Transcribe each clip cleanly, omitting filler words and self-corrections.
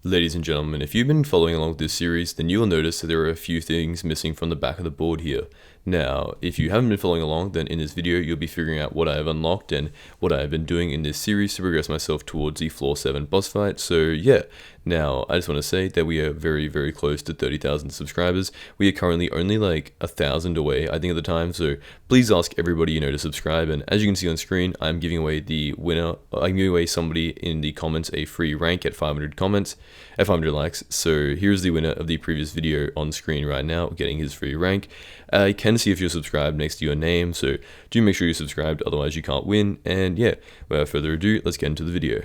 Ladies and gentlemen, if you've been following along with this series, then you will notice that there are a few things missing from the back of the board here. Now, if you haven't been following along, then in this video you'll be figuring out what I have unlocked and what I have been doing in this series to progress myself towards the floor 7 boss fight. So yeah, now I just want to say that we are very, very close to 30,000 subscribers. We are currently only like 1,000 away, I think, at the time, so please ask everybody you know to subscribe. And as you can see on screen, I'm giving away the winner. I'm giving away somebody in the comments a free rank at 500 comments, at 500 likes. So here's the winner of the previous video on screen right now, getting his free rank. I can see if you're subscribed next to your name, so do make sure you're subscribed, otherwise you can't win. And yeah, without further ado, let's get into the video.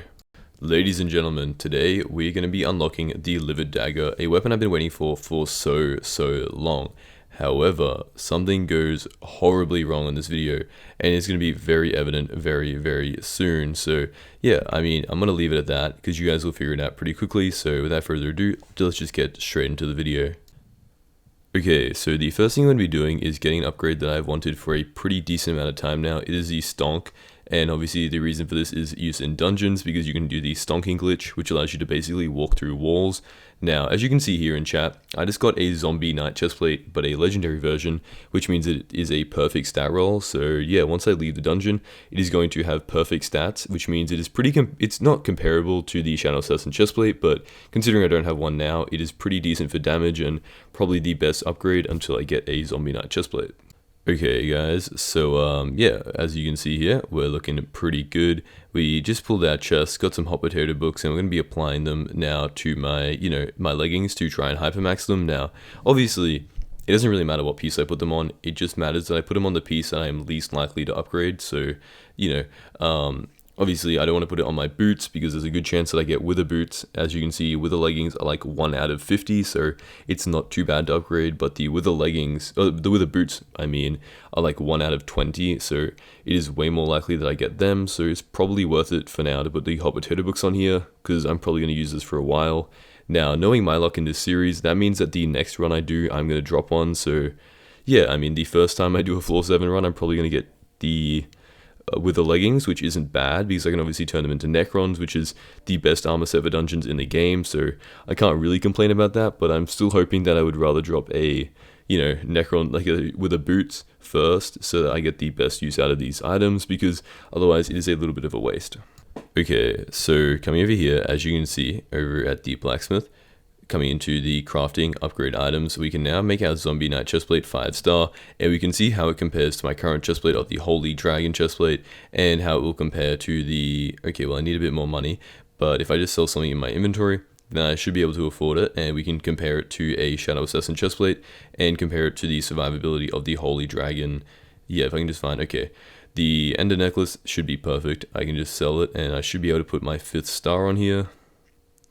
Ladies and gentlemen, today we're going to be unlocking the Livid Dagger, a weapon I've been waiting for so long. However, something goes horribly wrong in this video, and it's going to be very evident very soon. So yeah, I mean, I'm going to leave it at that, because you guys will figure it out pretty quickly. So without further ado, let's just get straight into the video. Okay, so the first thing I'm going to be doing is getting an upgrade that I've wanted for a pretty decent amount of time now. It is the Stonk, and obviously the reason for this is use in dungeons, because you can do the stonking glitch, which allows you to basically walk through walls. Now, as you can see here in chat, I just got a zombie knight chestplate, but a legendary version, which means it is a perfect stat roll. So yeah, once I leave the dungeon, it is going to have perfect stats, which means it is it's not comparable to the Shadow Assassin chestplate, but considering I don't have one now, it is pretty decent for damage and probably the best upgrade until I get a zombie knight chestplate. Okay guys, so yeah, as you can see here, we're looking pretty good. We just pulled our chest, got some hot potato books, and we're going to be applying them now to my, my leggings to try and hypermax them. Now, obviously, it doesn't really matter what piece I put them on, it just matters that I put them on the piece that I am least likely to upgrade. So, obviously, I don't want to put it on my boots because there's a good chance that I get wither boots. As you can see, wither leggings are like 1 out of 50, so it's not too bad to upgrade. But the wither leggings, the wither boots, I mean, are like 1 out of 20, so it is way more likely that I get them. So it's probably worth it for now to put the hot potato books on here, because I'm probably going to use this for a while. Now, knowing my luck in this series, that means that the next run I do, I'm going to drop one. So yeah, I mean, the first time I do a floor 7 run, I'm probably going to get the with the leggings, which isn't bad because I can obviously turn them into Necrons, which is the best armor set for dungeons in the game, so I can't really complain about that. But I'm still hoping that I would rather drop a, Necron with a boots first, so that I get the best use out of these items, because otherwise it is a little bit of a waste. Okay, so coming over here, as you can see over at the blacksmith, coming into the crafting upgrade items, we can now make our zombie knight chestplate 5-star, and we can see how it compares to my current chestplate of the holy dragon chestplate, and how it will compare to the, okay, well, I need a bit more money, but if I just sell something in my inventory, then I should be able to afford it, and we can compare it to a Shadow Assassin chestplate, and compare it to the survivability of the holy dragon. Yeah, if I can just find, okay, the ender necklace should be perfect. I can just sell it, and I should be able to put my 5th star on here.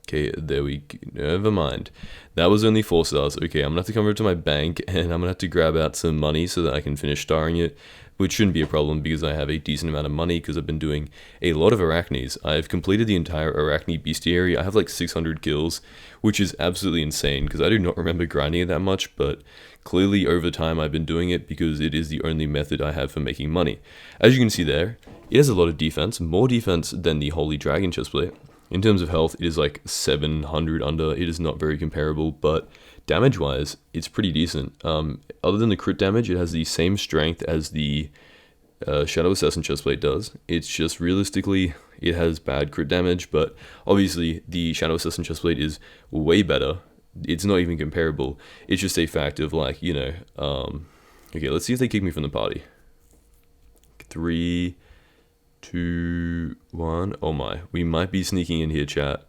Okay, there we go. Never mind. That was only 4 stars. Okay, I'm gonna have to come over to my bank, and I'm gonna have to grab out some money so that I can finish starring it, which shouldn't be a problem because I have a decent amount of money because I've been doing a lot of arachnes. I've completed the entire arachne bestiary. I have like 600 kills, which is absolutely insane because I do not remember grinding it that much, but clearly over time I've been doing it because it is the only method I have for making money. As you can see there, it has a lot of defense, more defense than the holy dragon chestplate. In terms of health, it is like 700 under. It is not very comparable, but damage-wise, it's pretty decent. Other than the crit damage, it has the same strength as the Shadow Assassin chestplate does. It's just realistically, it has bad crit damage, but obviously the Shadow Assassin chestplate is way better. It's not even comparable. It's just a fact of like, okay, let's see if they kick me from the party. 3, 2, 1. Oh my, we might be sneaking in here, chat.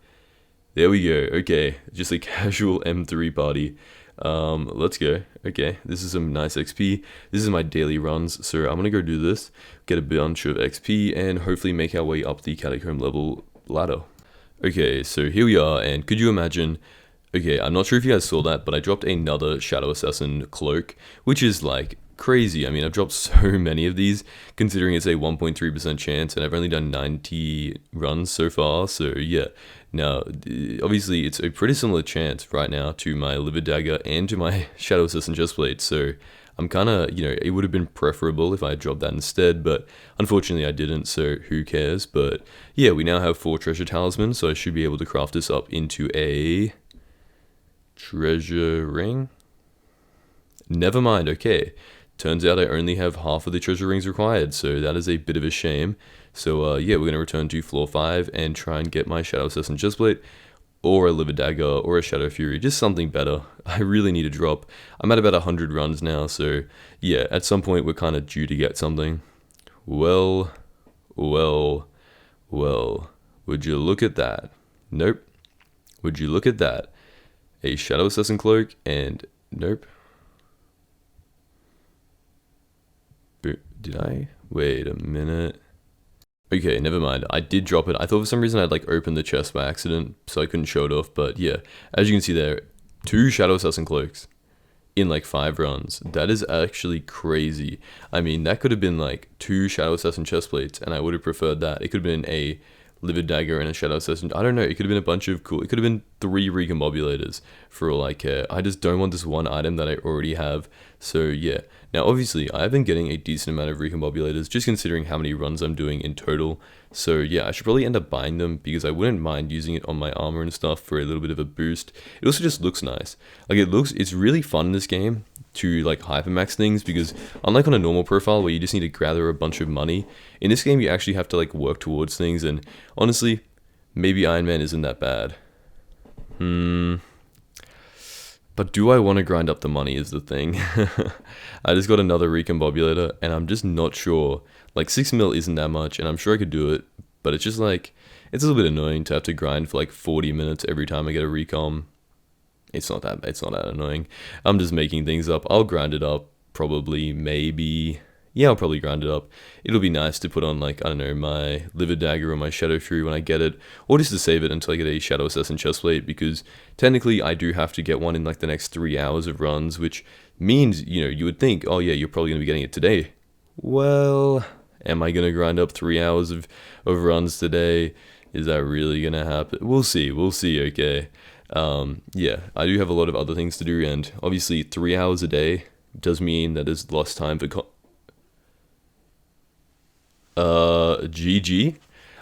There we go. Okay, just a casual M3 party. Let's go. Okay, this is some nice XP. This is my daily runs, so I'm gonna go do this, get a bunch of XP, and hopefully make our way up the catacomb level ladder. Okay, so here we are, and could you imagine? Okay, I'm not sure if you guys saw that, but I dropped another Shadow Assassin cloak, which is like crazy. I mean, I've dropped so many of these, considering it's a 1.3% chance, and I've only done 90 runs so far, so yeah. Now, obviously, it's a pretty similar chance right now to my Livid Dagger and to my Shadow Assassin chestplate, so I'm kind of, you know, it would have been preferable if I had dropped that instead, but unfortunately I didn't, so who cares. But yeah, we now have 4 treasure talismans, so I should be able to craft this up into a treasure ring. Never mind, okay. Turns out I only have half of the treasure rings required, so that is a bit of a shame. So yeah, we're going to return to floor 5 and try and get my Shadow Assassin chestplate, or a Livid Dagger, or a Shadow Fury, just something better. I really need a drop. I'm at about 100 runs now, so yeah, at some point we're kind of due to get something. Well, would you look at that? Nope. Would you look at that? A Shadow Assassin cloak, and nope. Did I? Wait a minute. Okay, never mind. I did drop it. I thought for some reason I'd like opened the chest by accident, so I couldn't show it off. But yeah, as you can see there, 2 Shadow Assassin cloaks in like 5 runs. That is actually crazy. I mean, that could have been like 2 Shadow Assassin chest plates, and I would have preferred that. It could have been a Livid Dagger and a Shadow Assassin. I don't know. It could have been a bunch of cool. It could have been 3 recombobulators for all I care. I just don't want this one item that I already have. So yeah. Now obviously I've been getting a decent amount of recombobulators, just considering how many runs I'm doing in total. So yeah, I should probably end up buying them because I wouldn't mind using it on my armor and stuff for a little bit of a boost. It also just looks nice. Like it's really fun in this game to like hypermax things, because unlike on a normal profile where you just need to gather a bunch of money, in this game you actually have to like work towards things, and honestly, maybe Ironman isn't that bad. But do I want to grind up the money is the thing. I just got another recombobulator and I'm just not sure. Like 6 mil isn't that much and I'm sure I could do it, but it's just like, it's a little bit annoying to have to grind for like 40 minutes every time I get a recom. It's not that annoying. I'm just making things up. I'll grind it up probably, maybe. Yeah, I'll probably grind it up. It'll be nice to put on like, I don't know, my Livid Dagger or my Shadow Fury when I get it, or just to save it until I get a Shadow Assassin chestplate, because technically I do have to get one in like the next 3 hours of runs, which means, you know, you would think, oh yeah, you're probably going to be getting it today. Well, am I going to grind up 3 hours of runs today? Is that really going to happen? We'll see, okay. Yeah, I do have a lot of other things to do, and obviously 3 hours a day does mean that is lost time for GG.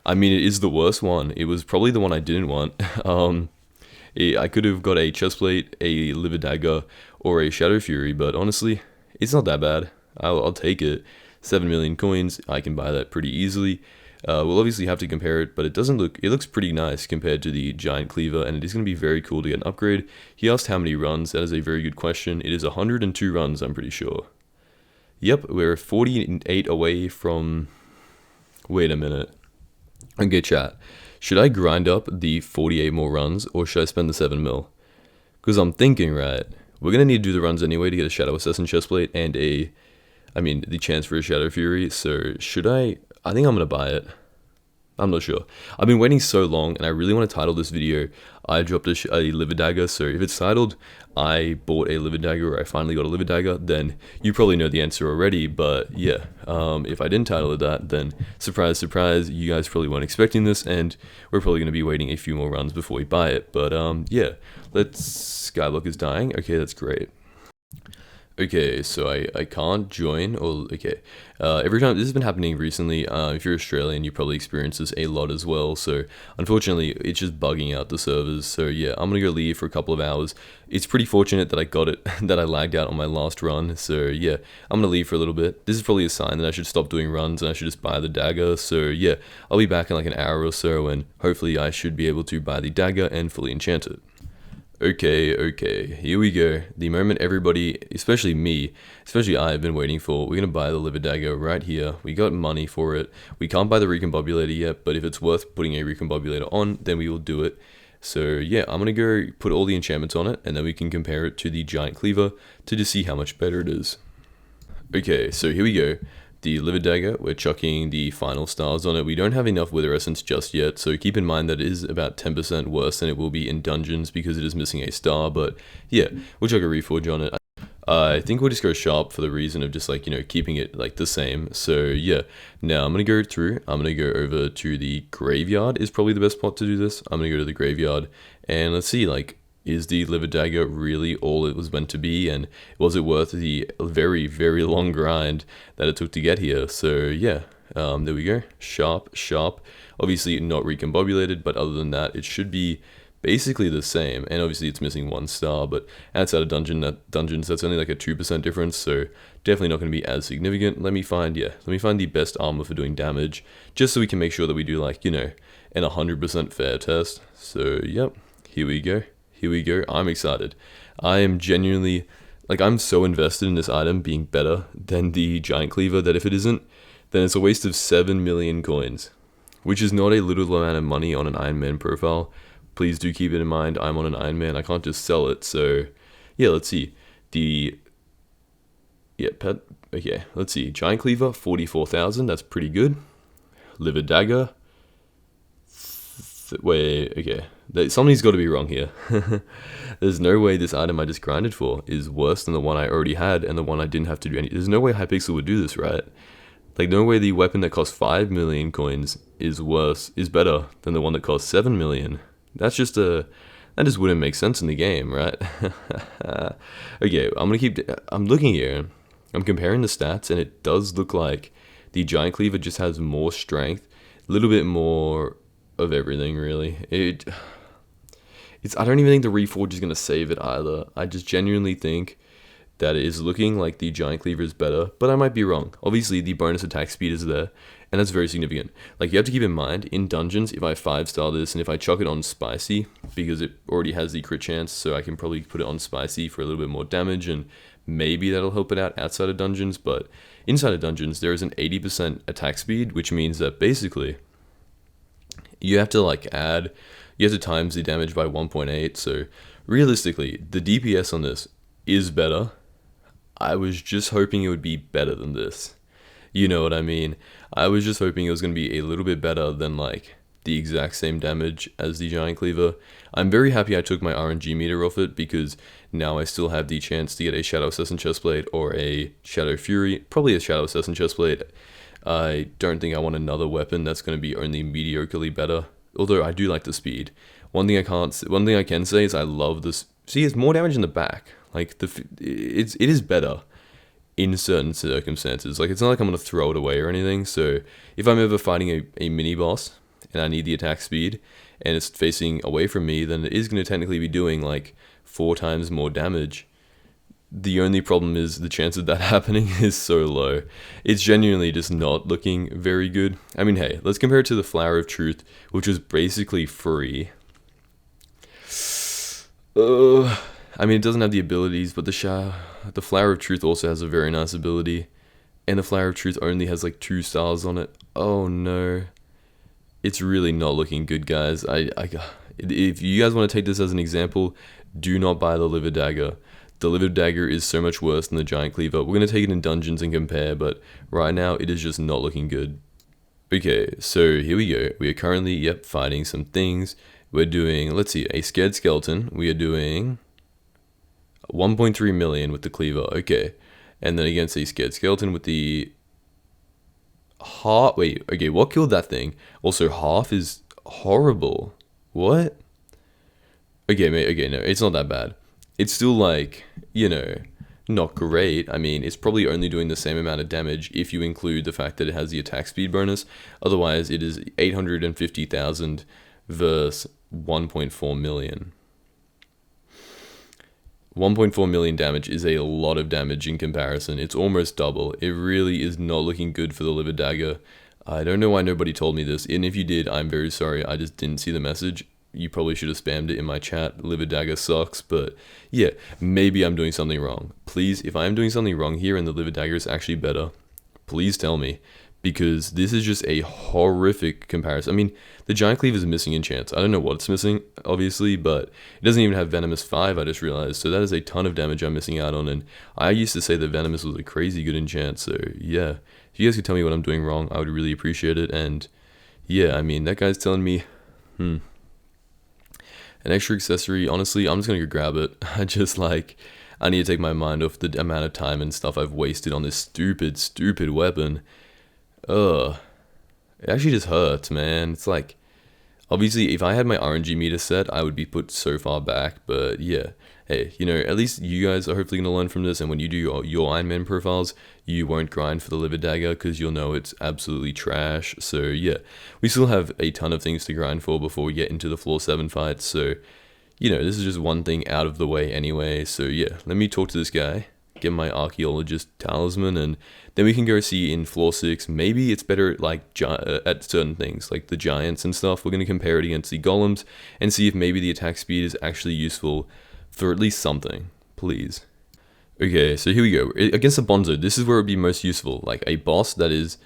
I mean, it is the worst one. It was probably the one I didn't want. I could have got a chestplate, a Livid Dagger, or a Shadow Fury, but honestly, it's not that bad. I'll take it. 7 million coins, I can buy that pretty easily. We'll obviously have to compare it, but it looks pretty nice compared to the giant Cleaver, and it is going to be very cool to get an upgrade. He asked how many runs. That is a very good question. It is 102 runs, I'm pretty sure. Yep, we're 48 away from... Wait a minute. Okay, chat. Should I grind up the 48 more runs, or should I spend the 7 mil? Because I'm thinking, right, we're going to need to do the runs anyway to get a Shadow Assassin chestplate and the chance for a Shadow Fury. So should I think I'm going to buy it. I'm not sure. I've been waiting so long, and I really want to title this video, I dropped a Livid Dagger. So if it's titled, I bought a Livid Dagger, or I finally got a Livid Dagger, then you probably know the answer already. But yeah, if I didn't title it that, then surprise, surprise, you guys probably weren't expecting this, and we're probably going to be waiting a few more runs before we buy it. But yeah, Skyblock is dying. Okay, that's great. Okay, so I can't join, or okay, every time, this has been happening recently. If you're Australian, you probably experience this a lot as well, so unfortunately it's just bugging out the servers. So yeah, I'm gonna go leave for a couple of hours. It's pretty fortunate that I got it, that I lagged out on my last run. So yeah, I'm gonna leave for a little bit. This is probably a sign that I should stop doing runs and I should just buy the dagger. So yeah, I'll be back in like an hour or so, and hopefully I should be able to buy the dagger and fully enchant it. Okay, here we go. The moment everybody, especially I have been waiting for. We're going to buy the Livid Dagger right here. We got money for it. We can't buy the recombobulator yet, but if it's worth putting a recombobulator on, then we will do it. So yeah, I'm going to go put all the enchantments on it, and then we can compare it to the giant Cleaver to just see how much better it is. Okay, so here we go. The Livid Dagger, we're chucking the final stars on it. We don't have enough Wither Essence just yet, so keep in mind that it is about 10% worse than it will be in dungeons because it is missing a star, but yeah, we'll chuck a Reforge on it. I think we'll just go sharp for the reason of just like, you know, keeping it like the same. So yeah, now I'm going to go through, I'm going to go over to the graveyard is probably the best spot to do this. I'm going to go to the graveyard and let's see, like, Is the Livid Dagger really all it was meant to be, and was it worth the very, very long grind that it took to get here? So yeah, there we go. Sharp, sharp. Obviously not recombobulated, but other than that, it should be basically the same. And obviously it's missing 1 star, but outside of dungeons, that's only like a 2% difference, so definitely not going to be as significant. Let me find the best armor for doing damage, just so we can make sure that we do, like, you know, an 100% fair test. So yep, here we go. Here we go. I'm excited. I am genuinely, like, I'm so invested in this item being better than the giant cleaver that if it isn't, then it's a waste of 7 million coins, which is not a little amount of money on an Ironman profile. Please do keep it in mind, I'm on an Ironman. I can't just sell it. So yeah, let's see. Okay, let's see. Giant cleaver, 44,000. That's pretty good. Livid dagger. Wait, okay. Something's got to be wrong here. There's no way this item I just grinded for is worse than the one I already had and the one I didn't have to do any. There's no way Hypixel would do this, right? Like, no way the weapon that costs 5 million coins is better than the one that costs 7 million. That just wouldn't make sense in the game, right? Okay, I'm looking here. I'm comparing the stats, and it does look like the giant cleaver just has more strength, a little bit more of everything, really. I don't even think the reforge is going to save it either. I just genuinely think that it is looking like the giant cleaver is better, but I might be wrong. Obviously, the bonus attack speed is there, and that's very significant. Like, you have to keep in mind, in dungeons, if I 5-star this, and if I chuck it on spicy, because it already has the crit chance, so I can probably put it on spicy for a little bit more damage, and maybe that'll help it out outside of dungeons, but inside of dungeons, there is an 80% attack speed, which means that basically you have to times the damage by 1.8. So realistically, the DPS on this is better. I was just hoping it would be better than this. You know what I mean? I was just hoping it was going to be a little bit better than, like, the exact same damage as the giant cleaver. I'm very happy I took my RNG meter off it, because now I still have the chance to get a Shadow Assassin chestplate or a Shadow Fury, probably a Shadow Assassin chestplate. I don't think I want another weapon that's going to be only mediocrely better, although I do like the speed. One thing I can say is I love this. See, it's more damage in the back. Like, it is better in certain circumstances. Like, it's not like I'm going to throw it away or anything. So if I'm ever fighting a mini boss and I need the attack speed and it's facing away from me, then it is going to technically be doing like 4 times more damage. The only problem is the chance of that happening is so low. It's genuinely just not looking very good. I mean, hey, let's compare it to the Flower of Truth, which was basically free. I mean, it doesn't have the abilities, but the Flower of Truth also has a very nice ability. And the Flower of Truth only has like 2 stars on it. Oh no. It's really not looking good, guys. If you guys want to take this as an example, do not buy the Livid Dagger. The Livid Dagger is so much worse than the giant cleaver. We're going to take it in dungeons and compare, but right now it is just not looking good. Okay, so here we go. We are currently, fighting some things. We're doing, let's see, a scared skeleton. We are doing 1.3 million with the cleaver. Okay, and then against a scared skeleton with the half. Wait, okay, what killed that thing? Also, half is horrible. What? Okay, no, it's not that bad. It's still, like, you know, not great. I mean, it's probably only doing the same amount of damage if you include the fact that it has the attack speed bonus. Otherwise, it is 850,000 versus 1.4 million. 1.4 million damage is a lot of damage in comparison. It's almost double. It really is not looking good for the Livid Dagger. I don't know why nobody told me this, and if you did, I'm very sorry. I just didn't see the message. You probably should have spammed it in my chat. Livid Dagger sucks, but yeah, maybe I'm doing something wrong. Please, if I'm doing something wrong here and the Livid Dagger is actually better, please tell me, because this is just a horrific comparison. I mean, the Giant Cleaver is missing enchants. I don't know what it's missing, obviously, but it doesn't even have Venomous 5, I just realized, so that is a ton of damage I'm missing out on, and I used to say that Venomous was a crazy good enchant, so yeah, if you guys could tell me what I'm doing wrong, I would really appreciate it, and yeah, I mean, that guy's telling me, an extra accessory, honestly, I'm just gonna go grab it. I need to take my mind off the amount of time and stuff I've wasted on this stupid weapon. It actually just hurts, man. It's like, Obviously, if I had my RNG meter set, I would be put so far back, but yeah. Hey, you know, at least you guys are hopefully going to learn from this, and when you do your Ironman profiles, you won't grind for the Livid Dagger, because you'll know it's absolutely trash. So yeah, we still have a ton of things to grind for before we get into the floor 7 fights, so, you know, this is just one thing out of the way anyway. So yeah, let me talk to this guy, get my archaeologist talisman, and then we can go see in floor 6. Maybe it's better like at certain things like the giants and stuff. We're going to compare it against the golems and see if maybe the attack speed is actually useful for at least something, please. Okay, so here we go. Against the Bonzo, this is where it would be most useful. Like a boss that is,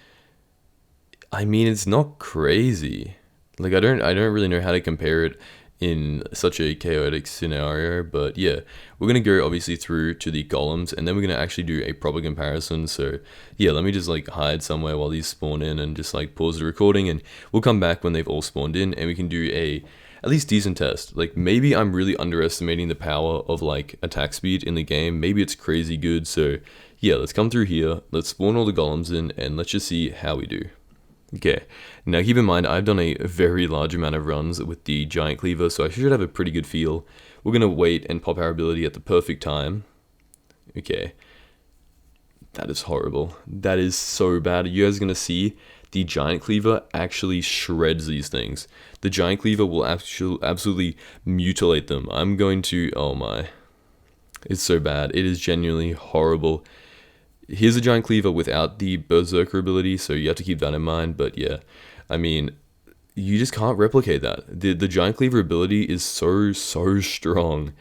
I mean, it's not crazy. Like I don't really know how to compare it in such a chaotic scenario, but yeah, we're gonna go obviously through to the golems, and then we're gonna actually do a proper comparison. So yeah, let me just like hide somewhere while these spawn in and just like pause the recording, and we'll come back when they've all spawned in, and we can do a at least decent test. Like maybe I'm really underestimating the power of like attack speed in the game. Maybe it's crazy good. So yeah, let's come through here, let's spawn all the golems in, and let's just see how we do. Okay, now keep in mind I've done a very large amount of runs with the giant cleaver, so I should have a pretty good feel. We're gonna wait and pop our ability at the perfect time. Okay, that is horrible. That is so bad. You guys are gonna see the giant cleaver actually shreds these things. The giant cleaver will absolutely mutilate them. I'm going to, oh my, it's so bad. It is genuinely horrible. Here's a giant cleaver without the berserker ability, so you have to keep that in mind. But yeah, I mean, you just can't replicate that. The giant cleaver ability is so strong.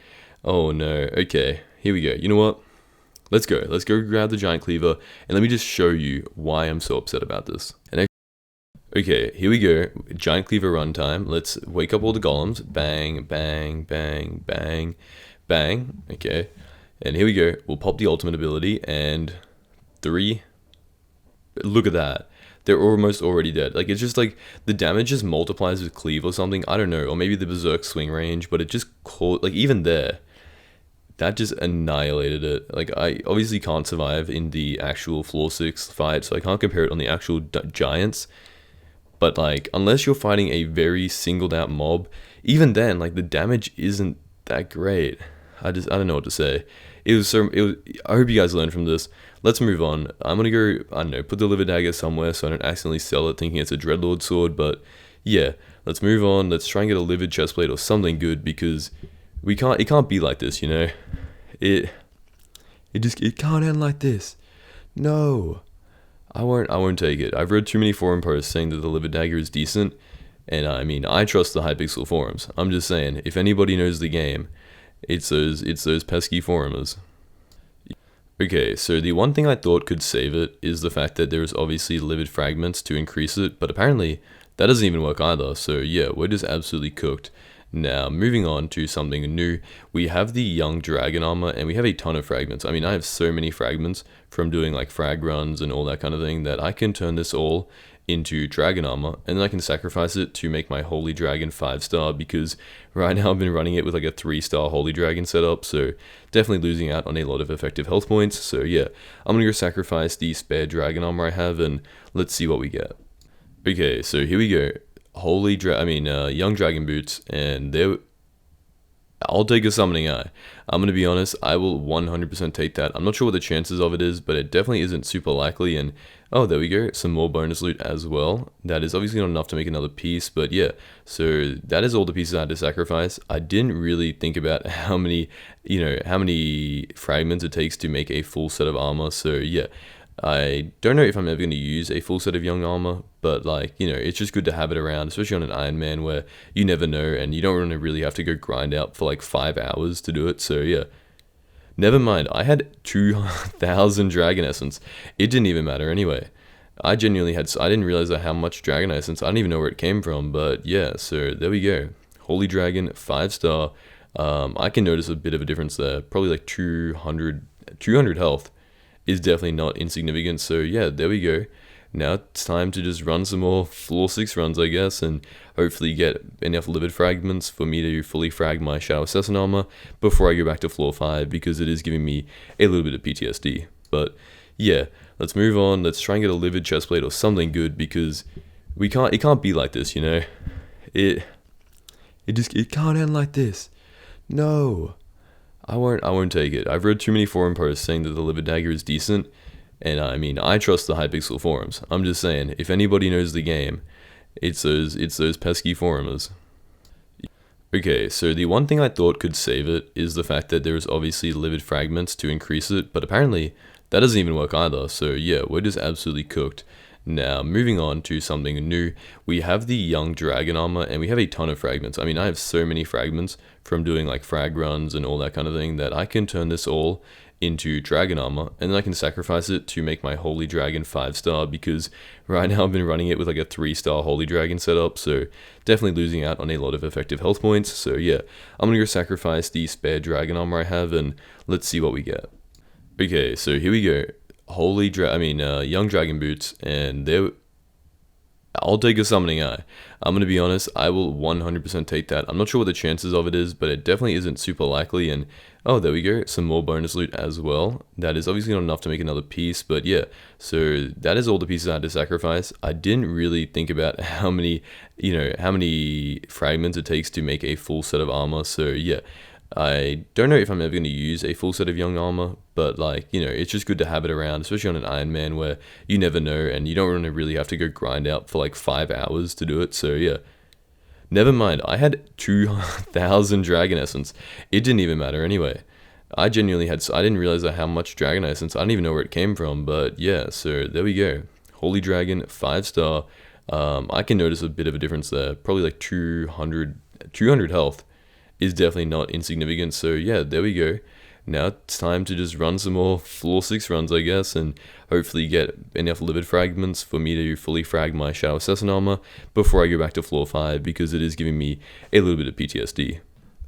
Oh no. Okay, here we go. You know what? Let's go grab the giant cleaver, and let me just show you why I'm so upset about this. And okay, here we go. Giant cleaver runtime. Let's wake up all the golems. Bang, bang, bang, bang, bang. Okay, and here we go. We'll pop the ultimate ability, and 3. Look at that. They're almost already dead. Like, it's just like the damage just multiplies with cleave or something. I don't know. Or maybe the berserk swing range, but it just caught, like, even there, that just annihilated it. Like, I obviously can't survive in the actual floor 6 fight, so I can't compare it on the actual giants. But like, unless you're fighting a very singled out mob, even then, like, the damage isn't that great. I don't know what to say. I hope you guys learned from this. Let's move on. I'm gonna go, I don't know, put the Livid Dagger somewhere so I don't accidentally sell it thinking it's a Dreadlord sword, but yeah, let's move on. Let's try and get a Livid chestplate or something good, because it can't be like this, you know? It can't end like this. No. I won't take it. I've read too many forum posts saying that the Livid Dagger is decent, and I mean, I trust the Hypixel forums. I'm just saying, if anybody knows the game, it's those pesky forumers. Okay, so the one thing I thought could save it is the fact that there's obviously livid fragments to increase it, but apparently that doesn't even work either, so yeah, we're just absolutely cooked. Now, moving on to something new, we have the young dragon armor, and we have a ton of fragments. I mean, I have so many fragments from doing like frag runs and all that kind of thing that I can turn this all into dragon armor, and then I can sacrifice it to make my holy dragon 5-star, because right now I've been running it with like a 3-star holy dragon setup, so definitely losing out on a lot of effective health points. So yeah, I'm gonna go sacrifice the spare dragon armor I have, and let's see what we get. Okay, so here we go. Young dragon boots, and I'll take a summoning eye. I'm gonna be honest, I will 100% take that. I'm not sure what the chances of it is, but it definitely isn't super likely. And oh, there we go, some more bonus loot as well. That is obviously not enough to make another piece, but yeah, so that is all the pieces I had to sacrifice. I didn't really think about how many fragments it takes to make a full set of armor. So yeah, I don't know if I'm ever going to use a full set of young armor, but like, you know, it's just good to have it around, especially on an Ironman where you never know, and you don't really have to go grind out for like 5 hours to do it. So yeah, never mind, I had 2,000 dragon essence. It didn't even matter anyway. I didn't realize how much dragon essence, I don't even know where it came from, but yeah, so there we go. Holy dragon, 5-star. I can notice a bit of a difference there, probably like 200 health. Is definitely not insignificant. So yeah, there we go. Now it's time to just run some more floor 6 runs, I guess, and hopefully get enough livid fragments for me to fully frag my Shadow Assassin armor before I go back to floor 5, because it is giving me a little bit of PTSD. But yeah, let's move on. Let's try and get a livid chestplate or something good, because it can't be like this, you know? It it can't end like this. No. I won't take it. I've read too many forum posts saying that the Livid Dagger is decent, and I mean, I trust the Hypixel forums. I'm just saying, if anybody knows the game, it's those pesky forumers. Okay, so the one thing I thought could save it is the fact that there is obviously livid fragments to increase it, but apparently that doesn't even work either, so yeah, we're just absolutely cooked. Now, moving on to something new, we have the young dragon armor, and we have a ton of fragments. I mean, I have so many fragments from doing like frag runs and all that kind of thing that I can turn this all into dragon armor, and then I can sacrifice it to make my holy dragon 5-star, because right now I've been running it with like a 3-star holy dragon setup, so definitely losing out on a lot of effective health points. So yeah, I'm gonna go sacrifice the spare dragon armor I have, and let's see what we get. Okay, so here we go. Young dragon boots, and I'll take a summoning eye. I'm gonna be honest, I will 100% take that. I'm not sure what the chances of it is, but it definitely isn't super likely. And oh, there we go, some more bonus loot as well. That is obviously not enough to make another piece, but yeah. So that is all the pieces I had to sacrifice. I didn't really think about how many fragments it takes to make a full set of armor. So yeah. I don't know if I'm ever going to use a full set of young armor, but like, it's just good to have it around, especially on an Ironman where you never know and you don't want to really have to go grind out for like 5 hours to do it. So yeah, never mind. I had 2,000 dragon essence. It didn't even matter anyway. I didn't realize how much dragon essence. I don't even know where it came from, but yeah, so there we go. Holy dragon, 5-star. I can notice a bit of a difference there. Probably like 200 health. Is definitely not insignificant. So yeah, there we go. Now it's time to just run some more floor 6 runs, I guess, and hopefully get enough livid fragments for me to fully frag my Shadow Assassin armor before I go back to floor 5, because it is giving me a little bit of PTSD.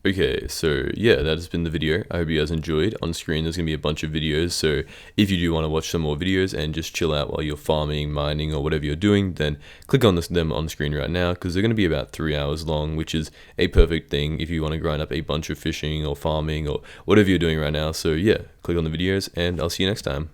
Okay, so yeah, that has been the video. I hope you guys enjoyed. On screen there's going to be a bunch of videos, so if you do want to watch some more videos and just chill out while you're farming, mining, or whatever you're doing, then click on them on screen right now, because they're going to be about 3 hours long, which is a perfect thing if you want to grind up a bunch of fishing or farming or whatever you're doing right now. So yeah, click on the videos, and I'll see you next time.